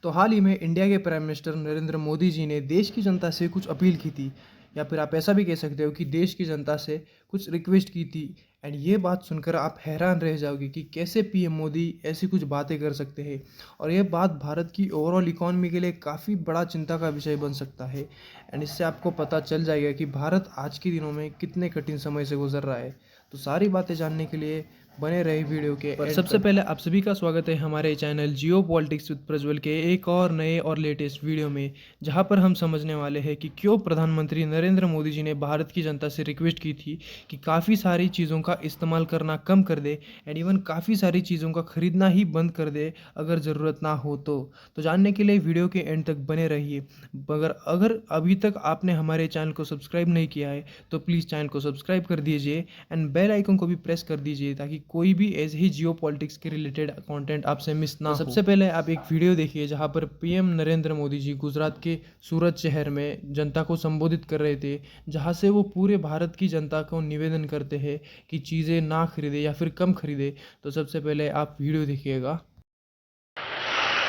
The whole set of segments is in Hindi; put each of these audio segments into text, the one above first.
तो हाल ही में इंडिया के प्राइम मिनिस्टर नरेंद्र मोदी जी ने देश की जनता से कुछ अपील की थी, या फिर आप ऐसा भी कह सकते हो कि देश की जनता से कुछ रिक्वेस्ट की थी। एंड ये बात सुनकर आप हैरान रह जाओगे कि कैसे पीएम मोदी ऐसी कुछ बातें कर सकते हैं। और यह बात भारत की ओवरऑल इकॉनमी के लिए काफ़ी बड़ा चिंता का विषय बन सकता है। एंड इससे आपको पता चल जाएगा कि भारत आज के दिनों में कितने कठिन समय से गुजर रहा है। तो सारी बातें जानने के लिए बने रहे वीडियो के पर सबसे पहले आप सभी का स्वागत है हमारे channel Jio politics with Prajwal के एक और नए और लेटेस्ट वीडियो में, जहां पर हम समझने वाले हैं कि क्यों प्रधानमंत्री नरेंद्र मोदी जी ने भारत की जनता से रिक्वेस्ट की थी कि काफ़ी सारी चीज़ों का इस्तेमाल करना कम कर दे एंड इवन काफ़ी सारी चीज़ों का खरीदना ही बंद कर दे अगर ज़रूरत ना हो तो जानने के लिए वीडियो के एंड तक बने रहिए। मगर अगर अभी तक आपने हमारे चैनल को सब्सक्राइब नहीं किया है तो प्लीज़ चैनल को सब्सक्राइब कर दीजिए एंड बेल आइकन को भी प्रेस कर दीजिए ताकि कोई भी ऐसे ही जियो पॉलिटिक्स के रिलेटेड कंटेंट आपसे मिस ना हो। सबसे पहले आप एक वीडियो देखिए जहां पर पीएम नरेंद्र मोदी जी गुजरात के सूरत शहर में जनता को संबोधित कर रहे थे, जहां से वो पूरे भारत की जनता को निवेदन करते हैं कि चीज़ें ना खरीदे या फिर कम खरीदे। तो सबसे पहले आप वीडियो देखिएगा।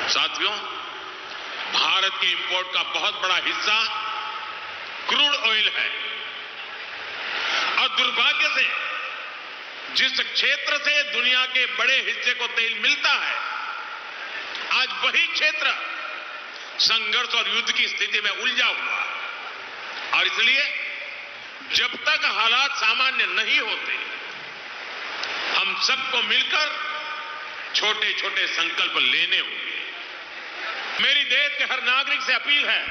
साथियों, भारत के इंपोर्ट का बहुत बड़ा हिस्सा क्रूड ऑयल है और दुर्भाग्य से जिस क्षेत्र से दुनिया के बड़े हिस्से को तेल मिलता है, आज वही क्षेत्र संघर्ष और युद्ध की स्थिति में उलझा हुआ है। और इसलिए जब तक हालात सामान्य नहीं होते, हम सबको मिलकर छोटे छोटे संकल्प लेने होंगे। मेरी देश के हर नागरिक से अपील है,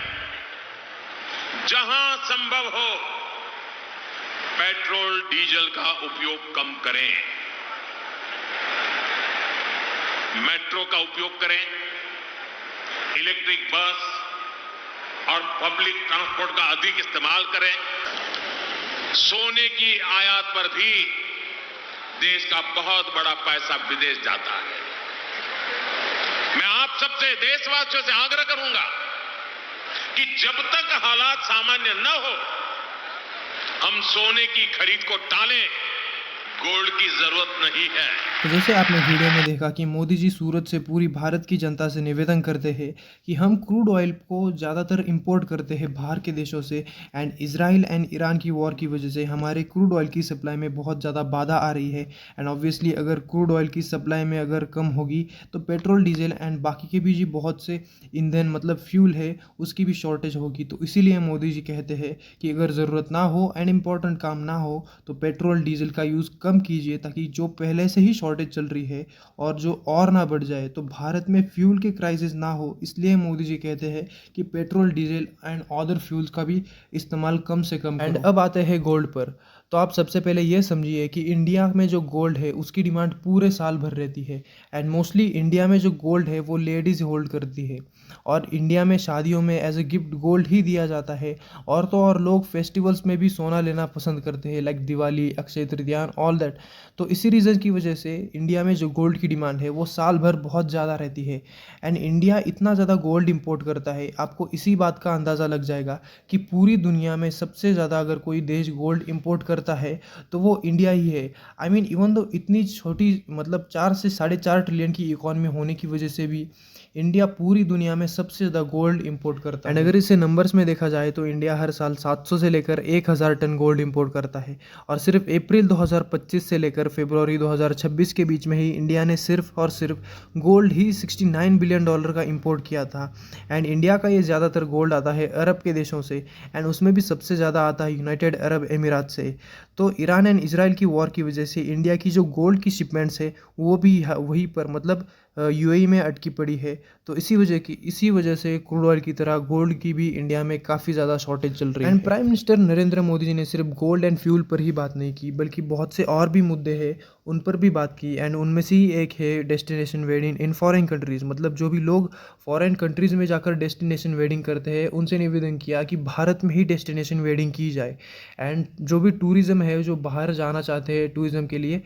जहां संभव हो पेट्रोल डीजल का उपयोग कम करें, मेट्रो का उपयोग करें, इलेक्ट्रिक बस और पब्लिक ट्रांसपोर्ट का अधिक इस्तेमाल करें। सोने की आयात पर भी देश का बहुत बड़ा पैसा विदेश जाता है। मैं आप सबसे, देशवासियों से आग्रह करूंगा कि जब तक हालात सामान्य न हो, हम सोने की खरीद को टालें, गोल्ड की जरूरत नहीं है। तो जैसे आपने वीडियो में देखा कि मोदी जी सूरत से पूरी भारत की जनता से निवेदन करते हैं कि हम क्रूड ऑयल को ज़्यादातर इंपोर्ट करते हैं बाहर के देशों से एंड इजराइल एंड ईरान की वॉर की वजह से हमारे क्रूड ऑयल की सप्लाई में बहुत ज़्यादा बाधा आ रही है। एंड ऑब्वियसली अगर क्रूड ऑयल की सप्लाई में अगर कम होगी तो पेट्रोल डीजल एंड बाकी के भी जी बहुत से ईंधन मतलब फ्यूल है उसकी भी शॉर्टेज होगी। तो इसीलिए मोदी जी कहते हैं कि अगर ज़रूरत ना हो एंड इम्पॉर्टेंट काम ना हो तो पेट्रोल डीजल का यूज़ कम कीजिए, ताकि जो पहले से ही शॉर्टेज चल रही है और जो और ना बढ़ जाए, तो भारत में फ्यूल की क्राइसिस ना हो। इसलिए मोदी जी कहते हैं कि petrol diesel and other fuels का भी इस्तेमाल कम से कम करो। एंड अब आते हैं गोल्ड पर। तो आप सबसे पहले ये समझिए कि इंडिया में जो गोल्ड है उसकी डिमांड पूरे साल भर रहती है एंड मोस्टली इंडिया में जो गोल्ड है वो लेडीज़ होल्ड करती है और इंडिया में शादियों में एज ए गिफ्ट गोल्ड ही दिया जाता है। और तो और लोग फेस्टिवल्स में भी सोना लेना पसंद करते हैं, like Diwali, Akshaya Tritiya, all that. तो इसी रीज़न की वजह से इंडिया में जो गोल्ड की डिमांड है वो साल भर बहुत ज़्यादा रहती है। एंड इंडिया इतना ज़्यादा गोल्ड इंपोर्ट करता है, आपको इसी बात का अंदाज़ा लग जाएगा कि पूरी दुनिया में सबसे ज़्यादा अगर कोई देश गोल्ड इंपोर्ट करता है तो वो इंडिया ही है। आई मीन इवन दो इतनी छोटी मतलब 4 से 4.5 ट्रिलियन की इकॉनमी होने की वजह से भी इंडिया पूरी दुनिया में सबसे ज़्यादा गोल्ड इंपोर्ट करता है। एंड अगर इसे नंबर्स में देखा जाए तो इंडिया हर साल 700 से लेकर 1000 टन गोल्ड इंपोर्ट करता है और सिर्फ अप्रैल 2025 से लेकर फरवरी 2026 के बीच में ही इंडिया ने सिर्फ और सिर्फ गोल्ड ही $69 बिलियन का इंपोर्ट किया था। एंड इंडिया का ये ज़्यादातर गोल्ड आता है अरब के देशों से एंड उसमें भी सबसे ज़्यादा आता है यूनाइटेड अरब अमीरात से। तो ईरान एंड इसराइल की वॉर की वजह से इंडिया की जो गोल्ड की शिपमेंट्स है वो भी वहीं पर मतलब यूएई में अटकी पड़ी है। तो इसी वजह से क्रूड ऑयल की तरह गोल्ड की भी इंडिया में काफ़ी ज़्यादा शॉर्टेज चल रही है। And prime minister Narendra Modi ji ने सिर्फ गोल्ड एंड फ्यूल पर ही बात नहीं की, बल्कि बहुत से और भी मुद्दे हैं उन पर भी बात की। एंड उनमें से ही एक है destination wedding in foreign countries, मतलब जो भी लोग फॉरेन कंट्रीज़ में जाकर डेस्टिनेशन वेडिंग करते हैं उनसे निवेदन किया कि भारत में ही डेस्टिनेशन वेडिंग की जाए। एंड जो भी टूरिज़्म है, जो बाहर जाना चाहते हैं टूरिज़्म के लिए,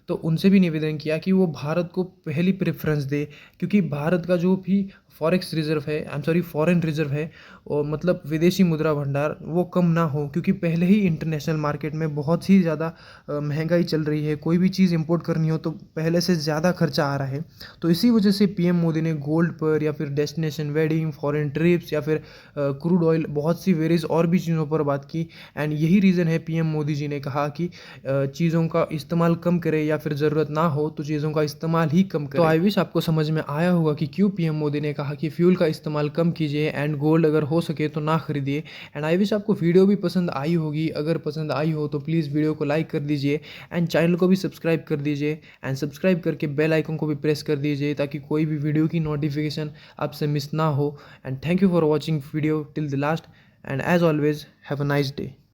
तो उनसे भी निवेदन किया कि वो भारत को पहली प्रेफरेंस दे, क्योंकि भारत का जो भी फॉरेक्स रिज़र्व है, I am sorry foreign reserve है, और मतलब विदेशी मुद्रा भंडार वो कम ना हो, क्योंकि पहले ही इंटरनेशनल मार्केट में बहुत ही ज़्यादा महंगाई चल रही है। कोई भी चीज़ इंपोर्ट करनी हो तो पहले से ज़्यादा खर्चा आ रहा है। तो इसी वजह से पीएम मोदी ने गोल्ड पर या फिर डेस्टिनेशन वेडिंग, फॉरेन ट्रिप्स या फिर क्रूड ऑयल, बहुत सी वेरीज और भी चीज़ों पर बात की। एंड यही रीज़न है पीएम मोदी जी ने कहा कि चीज़ों का इस्तेमाल कम करें, या फिर ज़रूरत ना हो तो चीज़ों का इस्तेमाल ही कम करें। तो आई विश आपको समझ में आया होगा कि क्यों पीएम मोदी ने कहा कि फ्यूल का इस्तेमाल कम कीजिए एंड गोल्ड अगर हो सके तो ना खरीदिए। एंड आई विश आपको वीडियो भी पसंद आई होगी। अगर पसंद आई हो तो प्लीज़ वीडियो को लाइक कर दीजिए एंड चैनल को भी सब्सक्राइब कर दीजिए, एंड सब्सक्राइब करके बेल आइकन को भी प्रेस कर दीजिए ताकि कोई भी वीडियो की नोटिफिकेशन आपसे मिस ना हो। And thank you for watching video till the last, and as always have a nice day.